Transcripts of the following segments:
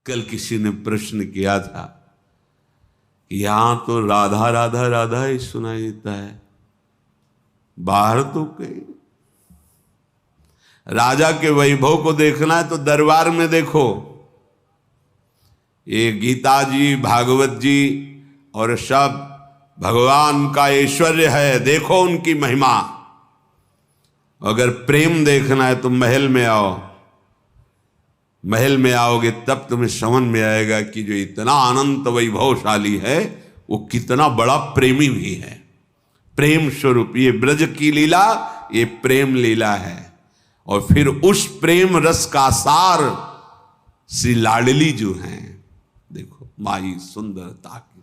कल किसी ने प्रश्न किया था कि यहां तो राधा राधा राधा ही सुनाई देता है, बाहर तो कहीं। राजा के वैभव को देखना है तो दरबार में देखो, ये गीता जी, भागवत जी और सब भगवान का ऐश्वर्य है, देखो उनकी महिमा। अगर प्रेम देखना है तो महल में आओ, महल में आओगे तब तुम्हें समझ में आएगा कि जो इतना अनंत वैभवशाली है वो कितना बड़ा प्रेमी भी है। प्रेम स्वरूप ये ब्रज की लीला, ये प्रेम लीला है। और फिर उस प्रेम रस का सार श्री लाडली जो हैं, देखो माई सुंदरता की,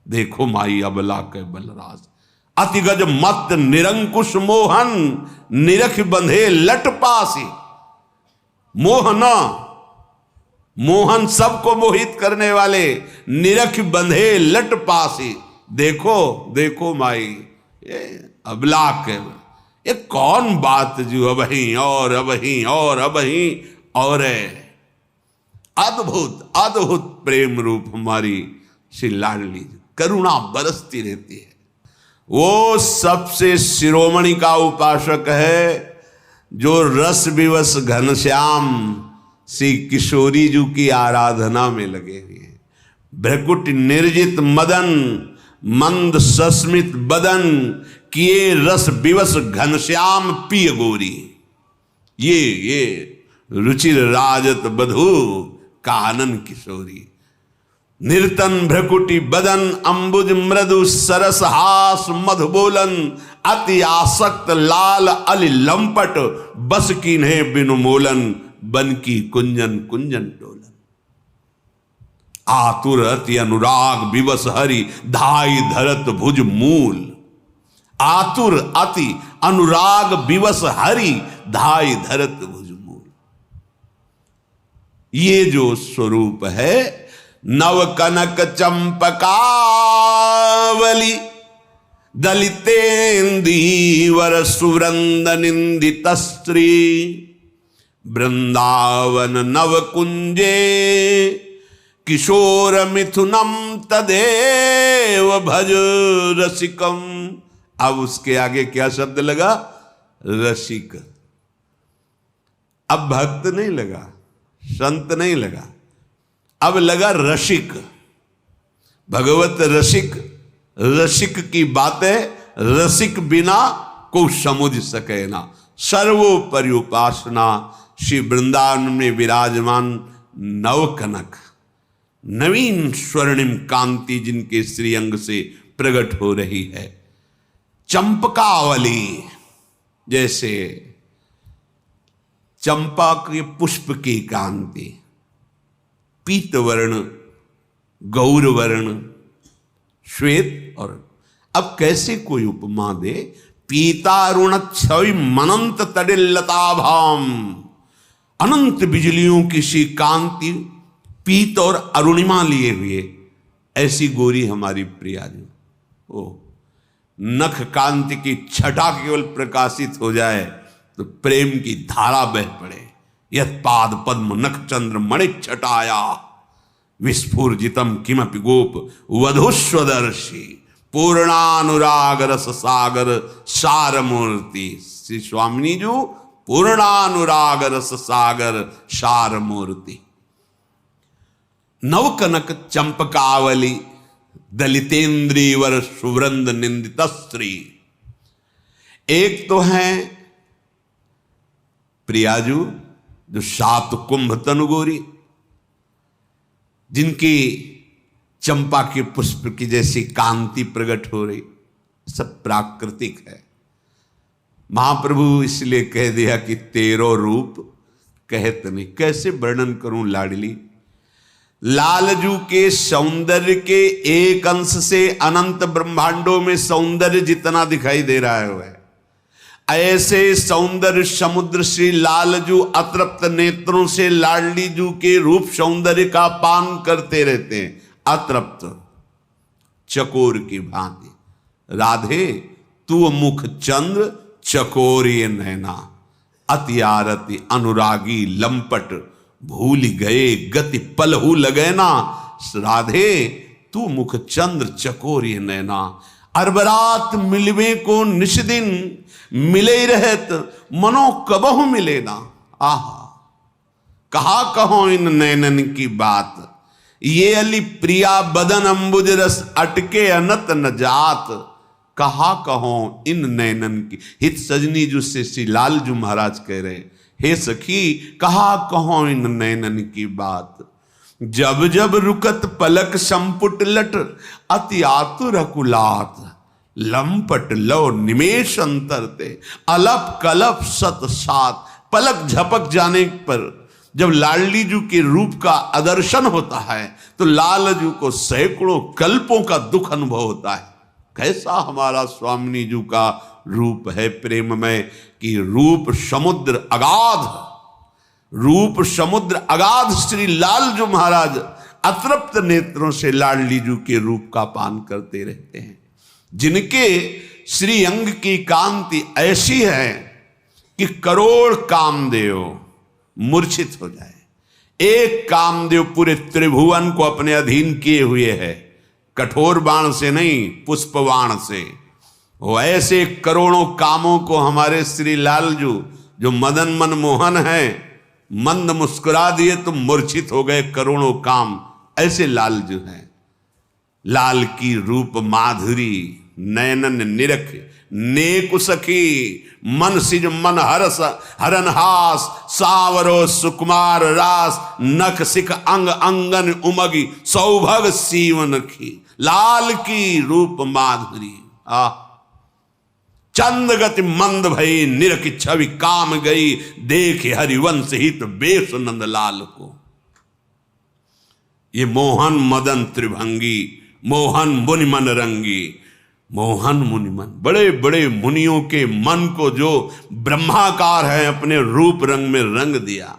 देखो माई अबला के बलराज, अतिगज मत निरंकुश मोहन, निरख बंधे लट पासी। मोहना, मोहन सबको मोहित करने वाले, निरख बंधे लट पासी। देखो देखो माई ये अबला के, ये कौन बात जो अबही और अबही और अबही और है। अद्भुत अद्भुत प्रेम रूप हमारी श्री लाडली, करुणा बरसती रहती है। वो सबसे शिरोमणि का उपासक है जो रस विवश घनश्याम श्री किशोरी जी की आराधना में लगे हुए हैं। भ्रकुट निर्जित मदन, मंद सस्मित बदन, किए रस विवश घनश्याम पिय गोरी। ये रुचिर राजत बधू कानन किशोरी। निर्तन भ्रकुटी बदन, अंबुज मृदु सरस हास मधु बोलन, अति आसक्त लाल अली लंपट, बस कीन्हे बिनु मोलन, बन की कुंजन कुंजन डोलन। आतुर अति अनुराग विवश हरि, धाई धरत भुज मूल। आतुर अति अनुराग विवश हरि, धाई धरत भुज मूल। ये जो स्वरूप है, नव कनक चंपकावली, दलितेन्दीवर सुवृंद निंदित स्त्री। वृंदावन नव कुंजे, किशोर मिथुनम तदेव भज रसिकम। अब उसके आगे क्या शब्द लगा? रसिक। अब भक्त नहीं लगा, संत नहीं लगा, अब लगा रसिक। भगवत रसिक, रसिक की बातें रसिक बिना को समझ सके ना। सर्वोपरि उपासना श्री वृंदावन में विराजमान नव कनक, नवीन स्वर्णिम कांति जिनके श्रीअंग से प्रकट हो रही है। चंपकावली, जैसे चंपा के पुष्प की कांति, पीत वर्ण, गौर वर्ण, श्वेत। और अब कैसे कोई उपमा दे? पीतारुण छवि मनंत तडिल्लताभाम, अनंत बिजलियों की सी कांति, पीत और अरुणिमा लिए हुए ऐसी गोरी हमारी प्रिया जी। ओ नख कांति की छटा केवल प्रकाशित हो जाए तो प्रेम की धारा बह पड़े। यत् पाद पद्म नख चंद्र मणिक छटाया, विस्फुर्जितम किमपि गोप वधुस्वदर्शी। पूर्णानुराग रस सागर सार मूर्ति। श्री स्वामिनी जी पूर्णानुराग रस सागर सार मूर्ति। नवकनक चंपकावली, दलितेन्द्रीवर सुवृंद निंदित स्त्री। एक तो है प्रियाजू जो सात कुंभ तनुगोरी, जिनकी चंपा के पुष्प की जैसी कांति प्रकट हो रही, सब प्राकृतिक है। महाप्रभु इसलिए कह दिया कि तेरो रूप कहत नहीं। कैसे वर्णन करूं लाडली? लालजू के सौंदर्य के एक अंश से अनंत ब्रह्मांडों में सौंदर्य जितना दिखाई दे रहा है, ऐसे सौंदर्य समुद्र श्री लालजू अतृप्त नेत्रों से लाडली जू के रूप सौंदर्य का पान करते रहते हैं, अतृप्त चकोर की भांति। राधे तू मुख चंद्र चकोर ये नैना, अति आरती अनुरागी लंपट भूल गए गति पलहू लगे ना, राधे तू मुख चंद्र चकोरी नैना। अरबरात मिलवे को निश दिन, मिले रहत मनो कबहु मिले ना। आहा कहा कहो इन नैनन की बात, ये अली प्रिया बदन अंबुज रस अटके अनत न जात। कहा कहो इन नैनन की, हित सजनी जो से श्री लालजू महाराज कह रहे, हे सखी कहा कहो इन नैनन की बात। जब जब रुकत पलक संपुट लट, अति आतुर अकुलात। लंपट लो निमेश अंतरते, अलप कलप सत सात। पलक झपक जाने पर जब लाडली जू के रूप का आदर्शन होता है तो लालजू को सैकड़ों कल्पों का दुख अनुभव होता है। कैसा हमारा स्वामिनी जू का रूप है प्रेम में, कि रूप समुद्र अगाध, रूप समुद्र अगाध। श्री लालजू महाराज अतृप्त नेत्रों से लाडली जू के रूप का पान करते रहते हैं, जिनके श्री अंग की कांति ऐसी है कि करोड़ कामदेव मूर्छित हो जाए। एक कामदेव पूरे त्रिभुवन को अपने अधीन किए हुए है, कठोर बाण से नहीं पुष्प बाण से। वो ऐसे करोड़ों कामों को हमारे श्री लालजू जो मदन मनमोहन है, मंद मुस्कुरा दिए तो मूर्छित हो गए करोड़ों काम। ऐसे लालजू हैं। लाल की रूप माधुरी नयनन निरख, नेक सखी मन सिज मन हरस हरनहास। सावरो सुकुमार रास, नख सिख अंग अंगन उमगी। सौभग सीवन की लाल की रूप माधुरी। चंद गति मंद भई, निरख छवि काम गई। देखे हरिवंश हित बेस नंद लाल को। ये मोहन मदन त्रिभंगी, मोहन मुनि मन रंगी। मोहन मुनि मन, बड़े बड़े मुनियों के मन को जो ब्रह्माकार है अपने रूप रंग में रंग दिया।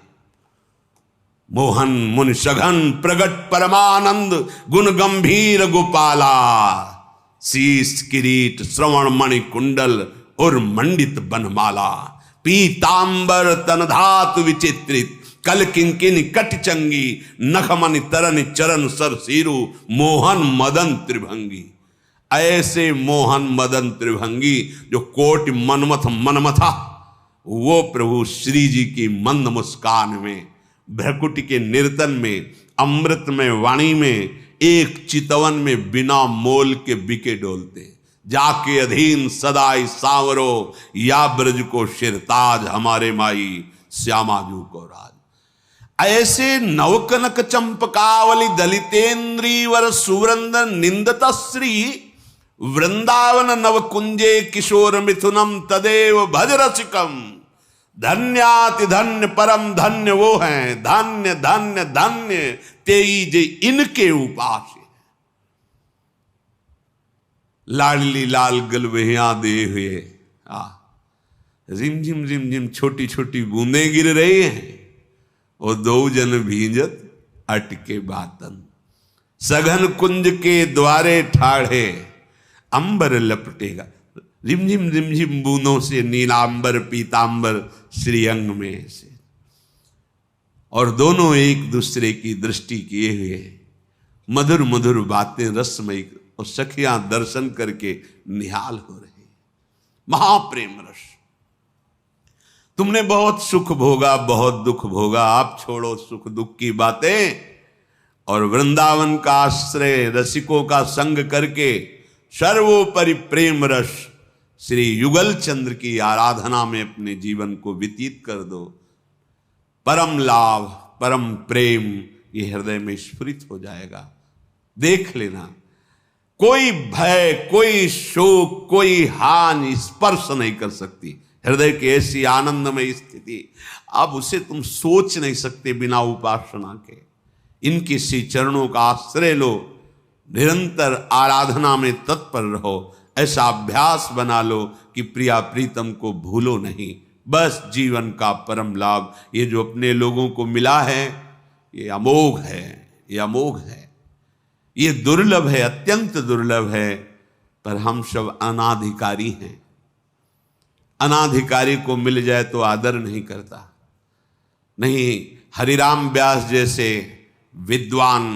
मोहन मुनि सघन प्रगट परमानंद, गुण गंभीर गोपाला। शीश किरीट श्रवण मणि कुंडल और मंडित बनमाला। पीतांबर तन धातु विचित्रित, कल किंकिनी कट चंगी। नखमनि तरन चरण सर सीरु, मोहन मदन त्रिभंगी। ऐसे मोहन मदन त्रिभंगी जो कोटि मनमथ मनमथा, वो प्रभु श्री जी की मंद मुस्कान में, भ्रकुटी के निर्तन में, अमृत में वाणी में, एक चितवन में बिना मोल के बिके डोलते। जाके अधीन सदाई सांवरो, या ब्रज को शिरताज। हमारे माई श्यामाजू को राज। ऐसे नवकनक चंपकावली दलितेन्द्रीवर सुवृंद निंदत श्री। वृंदावन नवकुंजे किशोर मिथुनम तदेव भज रसिकम। धन्याति धन्य परम धन्य वो हैं, धन्य धन्य धन्य तेई जे इनके उपास। लाडली लाल गलबहिया दे हुए रिमझिम रिमझिम छोटी छोटी बूंदें गिर रही हैं। और दो जन भींजत अटके बातन। सघन कुंज के द्वारे ठाढ़े, अंबर लपटेगा। रिमझिम रिमझिम बूंदों से नीलांबर पीतांबर श्रीअंग में से। और दोनों एक दूसरे की दृष्टि किए हुए मधुर मधुर बातें रसमयी, और सखियां दर्शन करके निहाल हो रही। महाप्रेम रस। तुमने बहुत सुख भोगा, बहुत दुख भोगा। आप छोड़ो सुख दुख की बातें और वृंदावन का आश्रय, रसिकों का संग करके सर्वोपरि प्रेम रस श्री युगल चंद्र की आराधना में अपने जीवन को व्यतीत कर दो। परम लाभ, परम प्रेम ये हृदय में स्फुरित हो जाएगा। देख लेना, कोई भय, कोई शोक, कोई हानि स्पर्श नहीं कर सकती हृदय की ऐसी आनंदमय स्थिति। अब उसे तुम सोच नहीं सकते बिना उपासना के। इनके श्री चरणों का आश्रय लो, निरंतर आराधना में तत्पर रहो। ऐसा अभ्यास बना लो कि प्रिया प्रीतम को भूलो नहीं। बस जीवन का परम लाभ ये जो अपने लोगों को मिला है, ये अमोघ है, ये अमोघ है, ये दुर्लभ है, अत्यंत दुर्लभ है। पर हम सब अनाधिकारी हैं। अनाधिकारी को मिल जाए तो आदर नहीं करता। नहीं, हरिराम व्यास जैसे विद्वान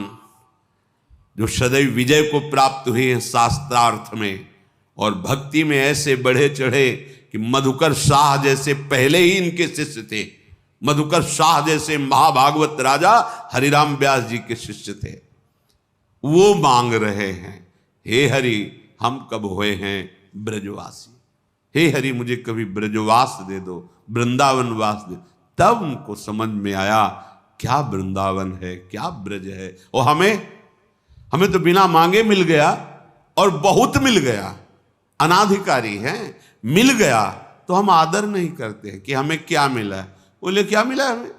जो सदैव विजय को प्राप्त हुए हैं शास्त्रार्थ में और भक्ति में ऐसे बढ़े चढ़े कि मधुकर शाह जैसे पहले ही इनके शिष्य थे। मधुकर शाह जैसे महाभागवत राजा हरिराम व्यास जी के शिष्य थे। वो मांग रहे हैं, हे हरि हम कब हुए हैं ब्रजवासी, हे हरि मुझे कभी ब्रजवास दे दो, वृंदावन वास दे। तब उनको समझ में आया क्या वृंदावन है, क्या ब्रज है। और हमें तो बिना मांगे मिल गया और बहुत मिल गया, अनाधिकारी है, मिल गया तो हम आदर नहीं करते कि हमें क्या मिला है। बोले क्या मिला हमें?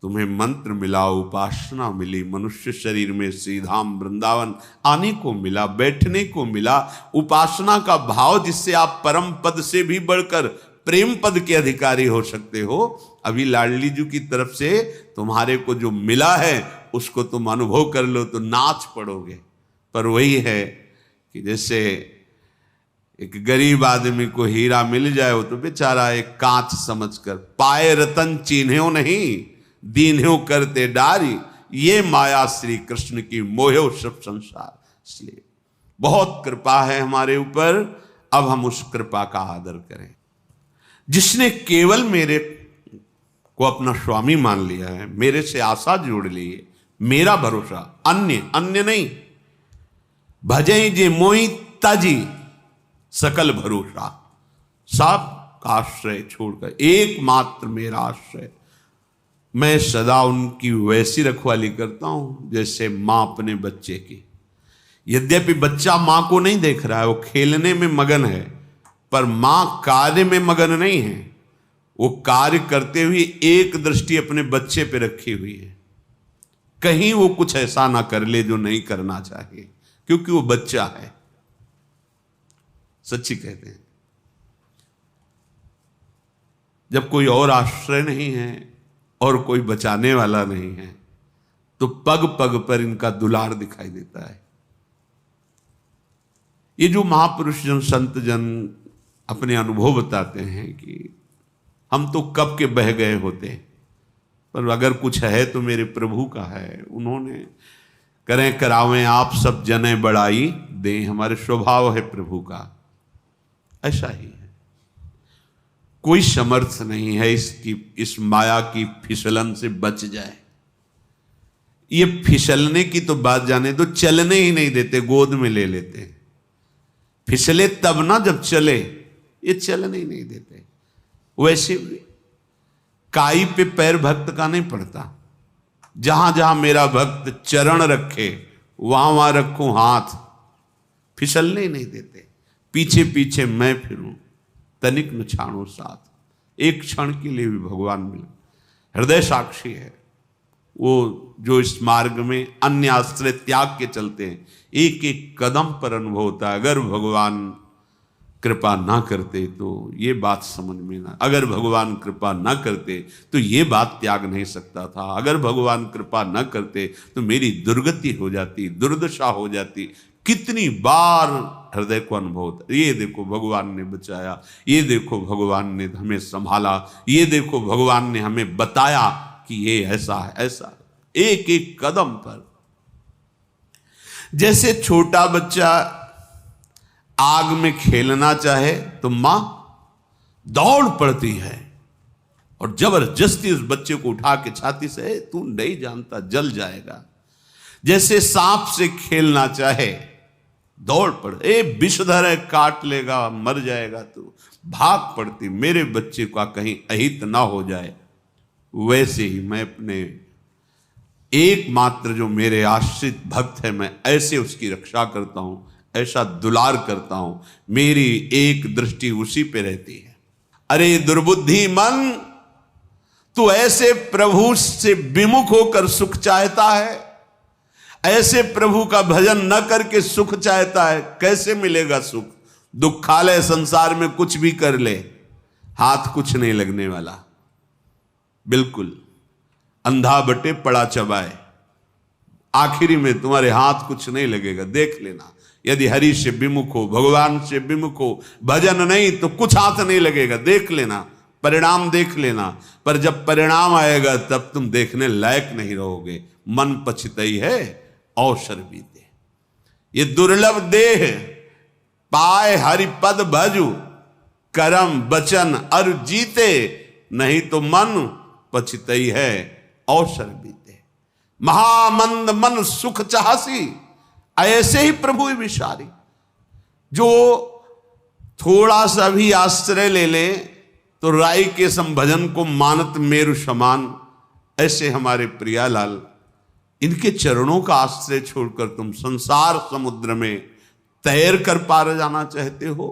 तुम्हें मंत्र मिला, उपासना मिली, मनुष्य शरीर में श्रीधाम वृंदावन आने को मिला, बैठने को मिला, उपासना का भाव जिससे आप परम पद से भी बढ़कर प्रेम पद के अधिकारी हो सकते हो। अभी लाडली जी की तरफ से तुम्हारे को जो मिला है उसको तुम अनुभव कर लो तो नाच पड़ोगे। पर वही है कि जैसे एक गरीब आदमी को हीरा मिल जाए वो तो बेचारा एक कांच समझकर पाए रतन चिन्ह्यो नहीं दीन्ह्यो करते डारी, ये माया श्री कृष्ण की मोहो सब संसार। इसलिए बहुत कृपा है हमारे ऊपर, अब हम उस कृपा का आदर करें। जिसने केवल मेरे को अपना स्वामी मान लिया है, मेरे से आशा जोड़ ली है, मेरा भरोसा अन्य नहीं, भजई जे मोई ताजी सकल भरोसा, सब का आश्रय छोड़कर एकमात्र मेरा आश्रय। मैं सदा उनकी वैसी रखवाली करता हूं जैसे मां अपने बच्चे की। यद्यपि बच्चा मां को नहीं देख रहा है, वो खेलने में मगन है, पर मां कार्य में मगन नहीं है। वो कार्य करते हुए एक दृष्टि अपने बच्चे पे रखी हुई है, कहीं वो कुछ ऐसा ना कर ले जो नहीं करना चाहिए, क्योंकि वो बच्चा है। सच्ची कहते हैं, जब कोई और आश्रय नहीं है और कोई बचाने वाला नहीं है तो पग पग पर इनका दुलार दिखाई देता है। ये जो महापुरुष जन संत जन अपने अनुभव बताते हैं कि हम तो कब के बह गए होते, पर अगर कुछ है तो मेरे प्रभु का है। उन्होंने करें करावें आप सब जने बड़ाई दें, हमारे स्वभाव है प्रभु का, ऐसा ही है। कोई समर्थ नहीं है इस माया की फिसलन से बच जाए। ये फिसलने की तो बात जाने दो, चलने ही नहीं देते, गोद में ले लेते हैं। फिसले तब ना जब चले, ये चलने ही नहीं देते। वैसे भी काई पे पैर भक्त का नहीं पड़ता, जहां जहां मेरा भक्त चरण रखे वहां वहां रखूं हाथ, फिसलने ही नहीं देते। पीछे पीछे मैं फिरूं तनिक न छाणो साथ, एक क्षण के लिए भी भगवान मिले। हृदय साक्षी है वो जो इस मार्ग में अन्य आश्रय त्याग के चलते हैं, एक एक कदम पर अनुभव होता है। अगर भगवान कृपा ना करते तो ये बात समझ में ना, अगर भगवान कृपा ना करते तो ये बात त्याग नहीं सकता था, अगर भगवान कृपा ना करते तो मेरी दुर्गति हो जाती, दुर्दशा हो जाती। कितनी बार हृदय को अनुभव होता, ये देखो भगवान ने बचाया, ये देखो भगवान ने हमें संभाला, ये देखो भगवान ने हमें बताया कि ये ऐसा है ऐसा है। एक एक कदम पर जैसे छोटा बच्चा आग में खेलना चाहे तो मां दौड़ पड़ती है और जबरदस्ती उस बच्चे को उठा के छाती से, तू नहीं जानता जल जाएगा। जैसे सांप से खेलना चाहे दौड़ पड़, विषधर है काट लेगा मर जाएगा, तो भाग पड़ती मेरे बच्चे का कहीं अहित ना हो जाए। वैसे ही मैं अपने एकमात्र जो मेरे आश्रित भक्त है, मैं ऐसे उसकी रक्षा करता हूं, ऐसा दुलार करता हूं, मेरी एक दृष्टि उसी पे रहती है। अरे दुर्बुद्धि मन, तू ऐसे प्रभु से विमुख होकर सुख चाहता है, ऐसे प्रभु का भजन न करके सुख चाहता है, कैसे मिलेगा सुख? दुखालय संसार में कुछ भी कर ले, हाथ कुछ नहीं लगने वाला, बिल्कुल अंधा बटे पड़ा चबाए, आखिरी में तुम्हारे हाथ कुछ नहीं लगेगा। देख लेना, यदि हरि से विमुख हो, भगवान से विमुख हो, भजन नहीं तो कुछ हाथ नहीं लगेगा। देख लेना, परिणाम देख लेना, पर जब परिणाम आएगा तब तुम देखने लायक नहीं रहोगे। मन पछतई है अवसर बीते। ये दुर्लभ देह पाए हरिपद भजु, करम वचन अर जीते, नहीं तो मन पछतई है अवसर बीते। महामंद मन सुख चाहसी, ऐसे ही प्रभु विचारी। जो थोड़ा सा भी आश्रय ले ले तो राई के संभजन को मानत मेरु समान, ऐसे हमारे प्रियालाल, इनके चरणों का आश्रय छोड़कर तुम संसार समुद्र में तैर कर पार जाना चाहते हो।